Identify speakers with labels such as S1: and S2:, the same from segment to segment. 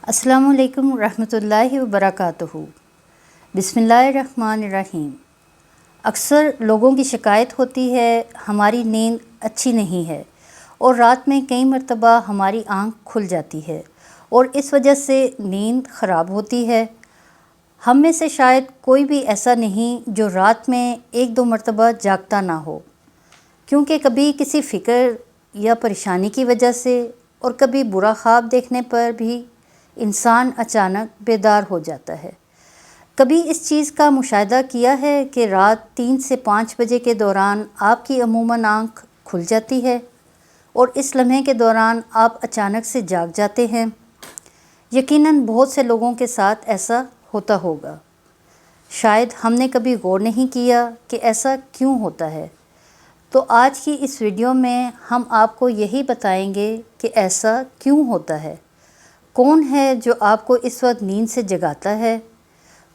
S1: السلام علیکم ورحمۃ اللہ وبرکاتہ۔ بسم اللہ الرحمن الرحیم۔ اکثر لوگوں کی شکایت ہوتی ہے ہماری نیند اچھی نہیں ہے اور رات میں کئی مرتبہ ہماری آنکھ کھل جاتی ہے اور اس وجہ سے نیند خراب ہوتی ہے۔ ہم میں سے شاید کوئی بھی ایسا نہیں جو رات میں ایک دو مرتبہ جاگتا نہ ہو، کیونکہ کبھی کسی فکر یا پریشانی کی وجہ سے اور کبھی برا خواب دیکھنے پر بھی انسان اچانک بیدار ہو جاتا ہے۔ کبھی اس چیز کا مشاہدہ کیا ہے کہ رات 3 سے 5 بجے کے دوران آپ کی عموماً آنکھ کھل جاتی ہے اور اس لمحے کے دوران آپ اچانک سے جاگ جاتے ہیں۔ یقیناً بہت سے لوگوں کے ساتھ ایسا ہوتا ہوگا۔ شاید ہم نے کبھی غور نہیں کیا کہ ایسا کیوں ہوتا ہے۔ تو آج کی اس ویڈیو میں ہم آپ کو یہی بتائیں گے کہ ایسا کیوں ہوتا ہے، کون ہے جو آپ کو اس وقت نیند سے جگاتا ہے،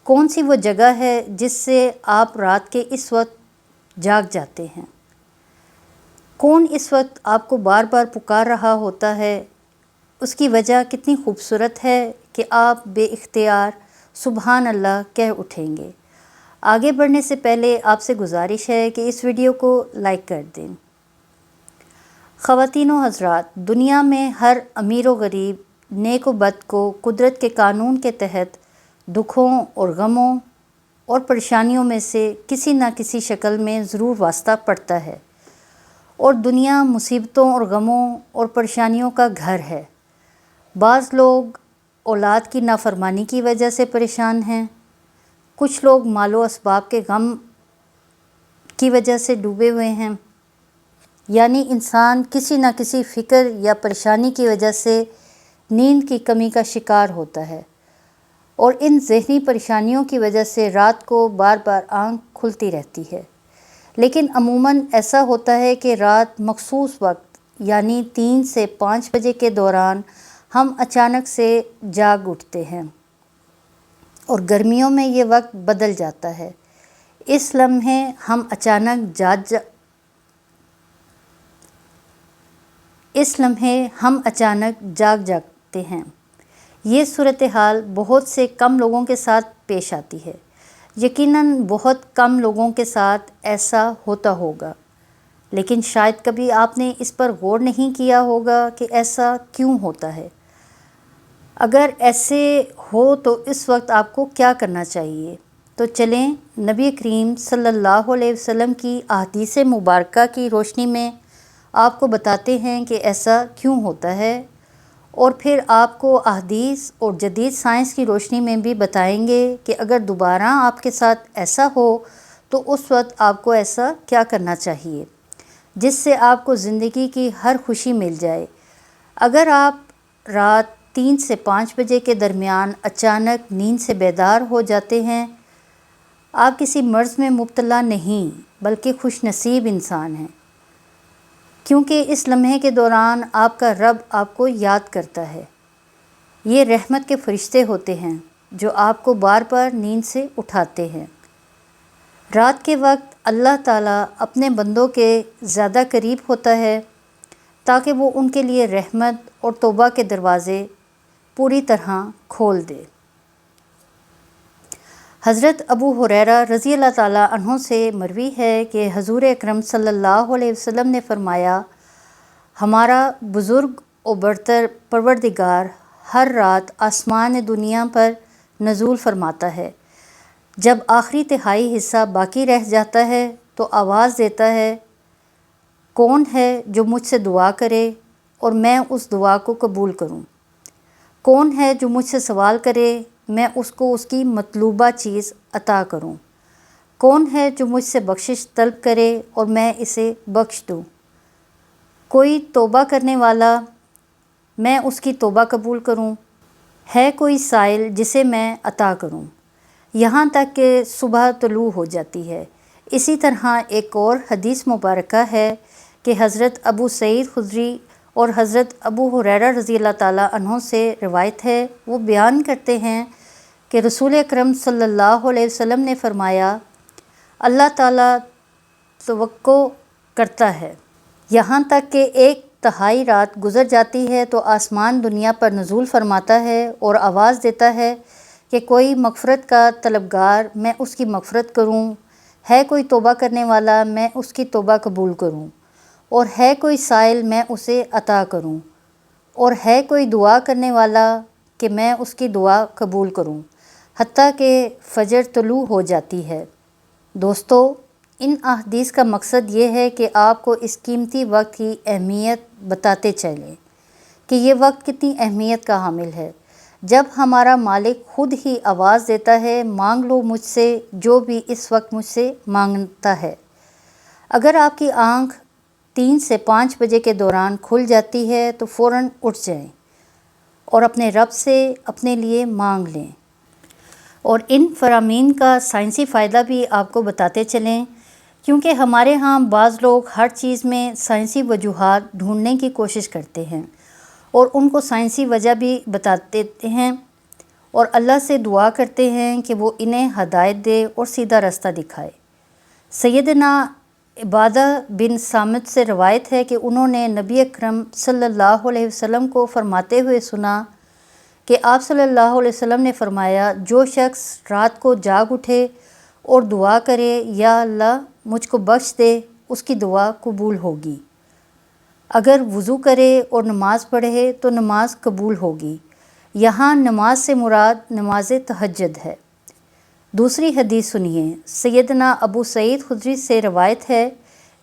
S1: کون سی وہ جگہ ہے جس سے آپ رات کے اس وقت جاگ جاتے ہیں، کون اس وقت آپ کو بار بار پکار رہا ہوتا ہے، اس کی وجہ کتنی خوبصورت ہے کہ آپ بے اختیار سبحان اللہ کہہ اٹھیں گے۔ آگے بڑھنے سے پہلے آپ سے گزارش ہے کہ اس ویڈیو کو لائک کر دیں۔ خواتین و حضرات، دنیا میں ہر امیر و غریب، نیک و بد کو قدرت کے قانون کے تحت دکھوں اور غموں اور پریشانیوں میں سے کسی نہ کسی شکل میں ضرور واسطہ پڑتا ہے، اور دنیا مصیبتوں اور غموں اور پریشانیوں کا گھر ہے۔ بعض لوگ اولاد کی نافرمانی کی وجہ سے پریشان ہیں، کچھ لوگ مال و اسباب کے غم کی وجہ سے ڈوبے ہوئے ہیں، یعنی انسان کسی نہ کسی فکر یا پریشانی کی وجہ سے نیند کی کمی کا شکار ہوتا ہے، اور ان ذہنی پریشانیوں کی وجہ سے رات کو بار بار آنکھ کھلتی رہتی ہے۔ لیکن عموماً ایسا ہوتا ہے کہ رات مخصوص وقت یعنی 3 سے 5 بجے کے دوران ہم اچانک سے جاگ اٹھتے ہیں، اور گرمیوں میں یہ وقت بدل جاتا ہے۔ اس لمحے ہم اچانک جاگ جاتے ہیں۔ یہ صورتحال بہت سے کم لوگوں کے ساتھ پیش آتی ہے۔ یقیناً بہت کم لوگوں کے ساتھ ایسا ہوتا ہوگا، لیکن شاید کبھی آپ نے اس پر غور نہیں کیا ہوگا کہ ایسا کیوں ہوتا ہے۔ اگر ایسے ہو تو اس وقت آپ کو کیا کرنا چاہیے؟ تو چلیں نبی کریم صلی اللہ علیہ وسلم کی احادیث مبارکہ کی روشنی میں آپ کو بتاتے ہیں کہ ایسا کیوں ہوتا ہے، اور پھر آپ کو احادیث اور جدید سائنس کی روشنی میں بھی بتائیں گے کہ اگر دوبارہ آپ کے ساتھ ایسا ہو تو اس وقت آپ کو ایسا کیا کرنا چاہیے جس سے آپ کو زندگی کی ہر خوشی مل جائے۔ اگر آپ رات 3 سے 5 بجے کے درمیان اچانک نیند سے بیدار ہو جاتے ہیں، آپ کسی مرض میں مبتلا نہیں بلکہ خوش نصیب انسان ہیں، کیونکہ اس لمحے کے دوران آپ کا رب آپ کو یاد کرتا ہے۔ یہ رحمت کے فرشتے ہوتے ہیں جو آپ کو بار بار نیند سے اٹھاتے ہیں۔ رات کے وقت اللہ تعالیٰ اپنے بندوں کے زیادہ قریب ہوتا ہے تاکہ وہ ان کے لیے رحمت اور توبہ کے دروازے پوری طرح کھول دے۔ حضرت ابو ہریرہ رضی اللہ تعالیٰ عنہ سے مروی ہے کہ حضور اکرم صلی اللہ علیہ وسلم نے فرمایا، ہمارا بزرگ و برتر پروردگار ہر رات آسمان دنیا پر نزول فرماتا ہے۔ جب آخری تہائی حصہ باقی رہ جاتا ہے تو آواز دیتا ہے، کون ہے جو مجھ سے دعا کرے اور میں اس دعا کو قبول کروں؟ کون ہے جو مجھ سے سوال کرے میں اس کو اس کی مطلوبہ چیز عطا کروں؟ کون ہے جو مجھ سے بخشش طلب کرے اور میں اسے بخش دوں؟ کوئی توبہ کرنے والا، میں اس کی توبہ قبول کروں؟ ہے کوئی سائل جسے میں عطا کروں؟ یہاں تک کہ صبح طلوع ہو جاتی ہے۔ اسی طرح ایک اور حدیث مبارکہ ہے کہ حضرت ابو سعید خدری اور حضرت ابو ہریرہ رضی اللہ تعالیٰ عنہ سے روایت ہے، وہ بیان کرتے ہیں کہ رسول اکرم صلی اللہ علیہ وسلم نے فرمایا، اللہ تعالیٰ توقع کرتا ہے یہاں تک کہ ایک تہائی رات گزر جاتی ہے تو آسمان دنیا پر نزول فرماتا ہے اور آواز دیتا ہے کہ کوئی مغفرت کا طلبگار، میں اس کی مغفرت کروں، ہے کوئی توبہ کرنے والا، میں اس کی توبہ قبول کروں، اور ہے کوئی سائل، میں اسے عطا کروں، اور ہے کوئی دعا کرنے والا کہ میں اس کی دعا قبول کروں، حتیٰ کہ فجر طلوع ہو جاتی ہے۔ دوستو، ان احادیث کا مقصد یہ ہے کہ آپ کو اس قیمتی وقت کی اہمیت بتاتے چلیں کہ یہ وقت کتنی اہمیت کا حامل ہے۔ جب ہمارا مالک خود ہی آواز دیتا ہے، مانگ لو مجھ سے جو بھی اس وقت مجھ سے مانگتا ہے۔ اگر آپ کی آنکھ 3 سے 5 بجے کے دوران کھل جاتی ہے تو فوراً اٹھ جائیں اور اپنے رب سے اپنے لیے مانگ لیں۔ اور ان فرامین کا سائنسی فائدہ بھی آپ کو بتاتے چلیں، کیونکہ ہمارے ہاں بعض لوگ ہر چیز میں سائنسی وجوہات ڈھونڈنے کی کوشش کرتے ہیں اور ان کو سائنسی وجہ بھی بتاتے ہیں اور اللہ سے دعا کرتے ہیں کہ وہ انہیں ہدایت دے اور سیدھا راستہ دکھائے۔ سیدنا عبادہ بن صامت سے روایت ہے کہ انہوں نے نبی اکرم صلی اللہ علیہ وسلم کو فرماتے ہوئے سنا کہ آپ صلی اللہ علیہ وسلم نے فرمایا، جو شخص رات کو جاگ اٹھے اور دعا کرے، یا اللہ مجھ کو بخش دے، اس کی دعا قبول ہوگی۔ اگر وضو کرے اور نماز پڑھے تو نماز قبول ہوگی۔ یہاں نماز سے مراد نماز تہجد ہے۔ دوسری حدیث سنیے، سیدنا ابو سعید خدری سے روایت ہے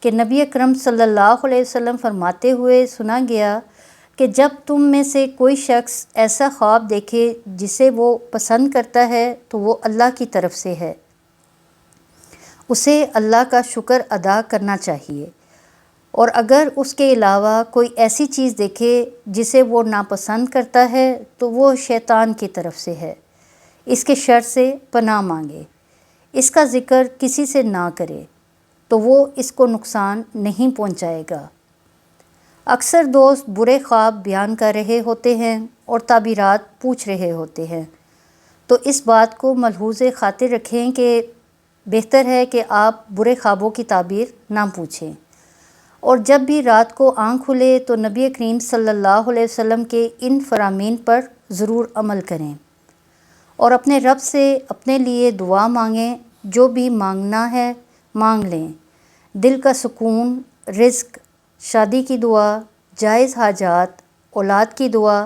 S1: کہ نبی اکرم صلی اللہ علیہ وسلم فرماتے ہوئے سنا گیا کہ جب تم میں سے کوئی شخص ایسا خواب دیکھے جسے وہ پسند کرتا ہے تو وہ اللہ کی طرف سے ہے، اسے اللہ کا شکر ادا کرنا چاہیے، اور اگر اس کے علاوہ کوئی ایسی چیز دیکھے جسے وہ ناپسند کرتا ہے تو وہ شیطان کی طرف سے ہے، اس کے شر سے پناہ مانگے، اس کا ذکر کسی سے نہ کرے تو وہ اس کو نقصان نہیں پہنچائے گا۔ اکثر دوست برے خواب بیان کر رہے ہوتے ہیں اور تعبیرات پوچھ رہے ہوتے ہیں، تو اس بات کو ملحوظ خاطر رکھیں کہ بہتر ہے کہ آپ برے خوابوں کی تعبیر نہ پوچھیں، اور جب بھی رات کو آنکھ کھلے تو نبی کریم صلی اللہ علیہ وسلم کے ان فرامین پر ضرور عمل کریں اور اپنے رب سے اپنے لیے دعا مانگیں، جو بھی مانگنا ہے مانگ لیں، دل کا سکون، رزق، شادی کی دعا، جائز حاجات، اولاد کی دعا۔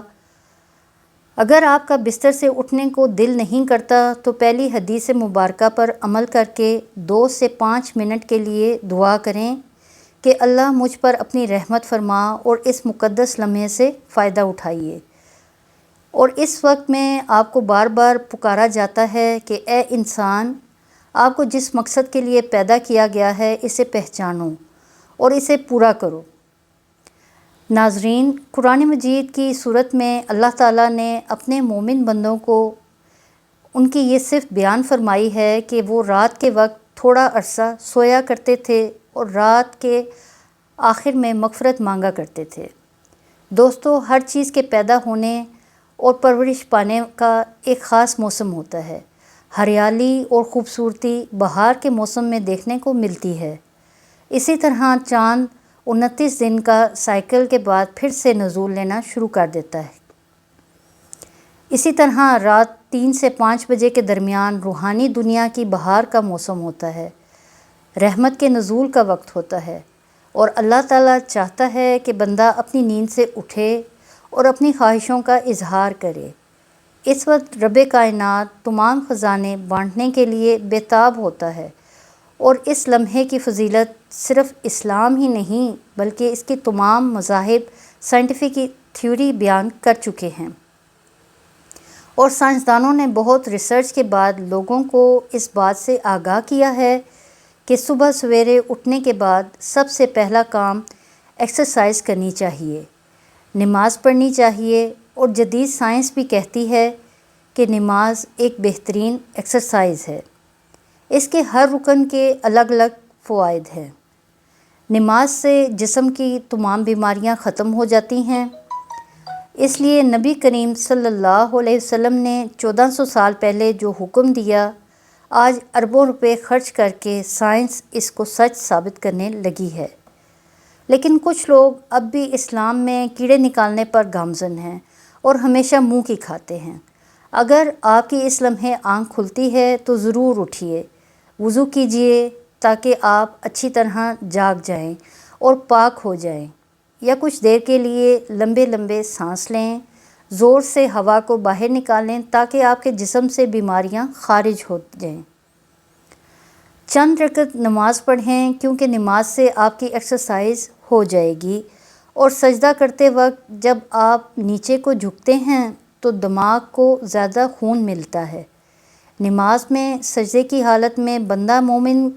S1: اگر آپ کا بستر سے اٹھنے کو دل نہیں کرتا تو پہلی حدیث مبارکہ پر عمل کر کے 2 سے 5 منٹ کے لیے دعا کریں کہ اللہ مجھ پر اپنی رحمت فرما اور اس مقدس لمحے سے فائدہ اٹھائیے۔ اور اس وقت میں آپ کو بار بار پکارا جاتا ہے کہ اے انسان، آپ کو جس مقصد کے لیے پیدا کیا گیا ہے اسے پہچانو اور اسے پورا کرو۔ ناظرین، قرآن مجید کی صورت میں اللہ تعالیٰ نے اپنے مومن بندوں کو ان کی یہ صفت بیان فرمائی ہے کہ وہ رات کے وقت تھوڑا عرصہ سویا کرتے تھے اور رات کے آخر میں مغفرت مانگا کرتے تھے۔ دوستو، ہر چیز کے پیدا ہونے اور پرورش پانے کا ایک خاص موسم ہوتا ہے۔ ہریالی اور خوبصورتی بہار کے موسم میں دیکھنے کو ملتی ہے۔ اسی طرح چاند 29 دن کا سائیکل کے بعد پھر سے نزول لینا شروع کر دیتا ہے۔ اسی طرح رات 3 سے 5 بجے کے درمیان روحانی دنیا کی بہار کا موسم ہوتا ہے، رحمت کے نزول کا وقت ہوتا ہے، اور اللہ تعالیٰ چاہتا ہے کہ بندہ اپنی نیند سے اٹھے اور اپنی خواہشوں کا اظہار کرے۔ اس وقت رب کائنات تمام خزانے بانٹنے کے لیے بےتاب ہوتا ہے، اور اس لمحے کی فضیلت صرف اسلام ہی نہیں بلکہ اس کی تمام مذاہب سائنٹیفک تھیوری بیان کر چکے ہیں، اور سائنسدانوں نے بہت ریسرچ کے بعد لوگوں کو اس بات سے آگاہ کیا ہے کہ صبح سویرے اٹھنے کے بعد سب سے پہلا کام ایکسرسائز کرنی چاہیے، نماز پڑھنی چاہیے، اور جدید سائنس بھی کہتی ہے کہ نماز ایک بہترین ایکسرسائز ہے۔ اس کے ہر رکن کے الگ الگ فوائد ہیں۔ نماز سے جسم کی تمام بیماریاں ختم ہو جاتی ہیں، اس لیے نبی کریم صلی اللہ علیہ وسلم نے 1400 سال پہلے جو حکم دیا، آج اربوں روپے خرچ کر کے سائنس اس کو سچ ثابت کرنے لگی ہے۔ لیکن کچھ لوگ اب بھی اسلام میں کیڑے نکالنے پر گامزن ہیں اور ہمیشہ منہ کی کھاتے ہیں۔ اگر آپ کی اس لمحے آنکھ کھلتی ہے تو ضرور اٹھیے، وضو کیجیے تاکہ آپ اچھی طرح جاگ جائیں اور پاک ہو جائیں، یا کچھ دیر کے لیے لمبے لمبے سانس لیں، زور سے ہوا کو باہر نکالیں تاکہ آپ کے جسم سے بیماریاں خارج ہو جائیں۔ چند رکعت نماز پڑھیں کیونکہ نماز سے آپ کی ایکسرسائز ہو جائے گی، اور سجدہ کرتے وقت جب آپ نیچے کو جھکتے ہیں تو دماغ کو زیادہ خون ملتا ہے۔ نماز میں سجدے کی حالت میں بندہ مومن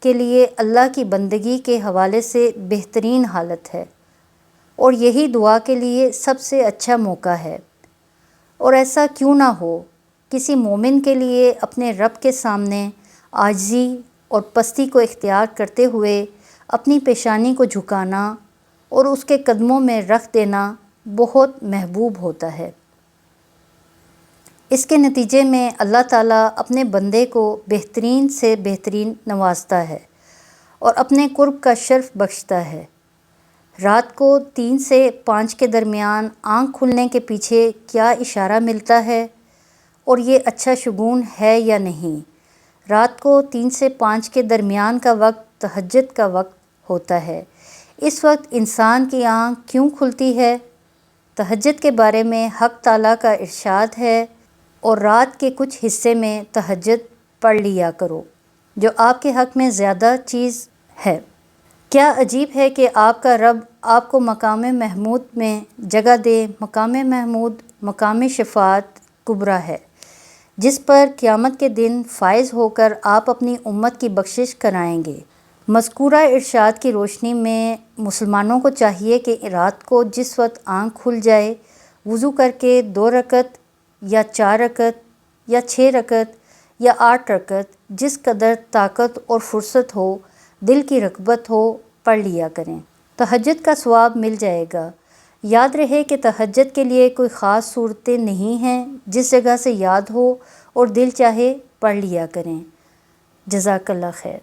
S1: کے لیے اللہ کی بندگی کے حوالے سے بہترین حالت ہے، اور یہی دعا کے لیے سب سے اچھا موقع ہے۔ اور ایسا کیوں نہ ہو، کسی مومن کے لیے اپنے رب کے سامنے عاجزی اور پستی کو اختیار کرتے ہوئے اپنی پیشانی کو جھکانا اور اس کے قدموں میں رکھ دینا بہت محبوب ہوتا ہے۔ اس کے نتیجے میں اللہ تعالیٰ اپنے بندے کو بہترین سے بہترین نوازتا ہے اور اپنے قرب کا شرف بخشتا ہے۔ رات کو 3 سے 5 کے درمیان آنکھ کھلنے کے پیچھے کیا اشارہ ملتا ہے، اور یہ اچھا شگون ہے یا نہیں؟ رات کو 3 سے 5 کے درمیان کا وقت تہجد کا وقت ہوتا ہے۔ اس وقت انسان کی آنکھ کیوں کھلتی ہے؟ تہجد کے بارے میں حق تعالیٰ کا ارشاد ہے، اور رات کے کچھ حصے میں تہجد پڑھ لیا کرو، جو آپ کے حق میں زیادہ چیز ہے۔ کیا عجیب ہے کہ آپ کا رب آپ کو مقام محمود میں جگہ دے۔ مقام محمود مقام شفاعت کبریٰ ہے، جس پر قیامت کے دن فائز ہو کر آپ اپنی امت کی بخشش کرائیں گے۔ مذکورہ ارشاد کی روشنی میں مسلمانوں کو چاہیے کہ رات کو جس وقت آنکھ کھل جائے، وضو کر کے 2 رکعت یا 4 رکعت یا 6 رکعت یا 8 رکعت، جس قدر طاقت اور فرصت ہو، دل کی رغبت ہو، پڑھ لیا کریں۔ تہجد کا ثواب مل جائے گا۔ یاد رہے کہ تہجد کے لیے کوئی خاص صورتیں نہیں ہیں، جس جگہ سے یاد ہو اور دل چاہے پڑھ لیا کریں۔ جزاک اللہ خیر۔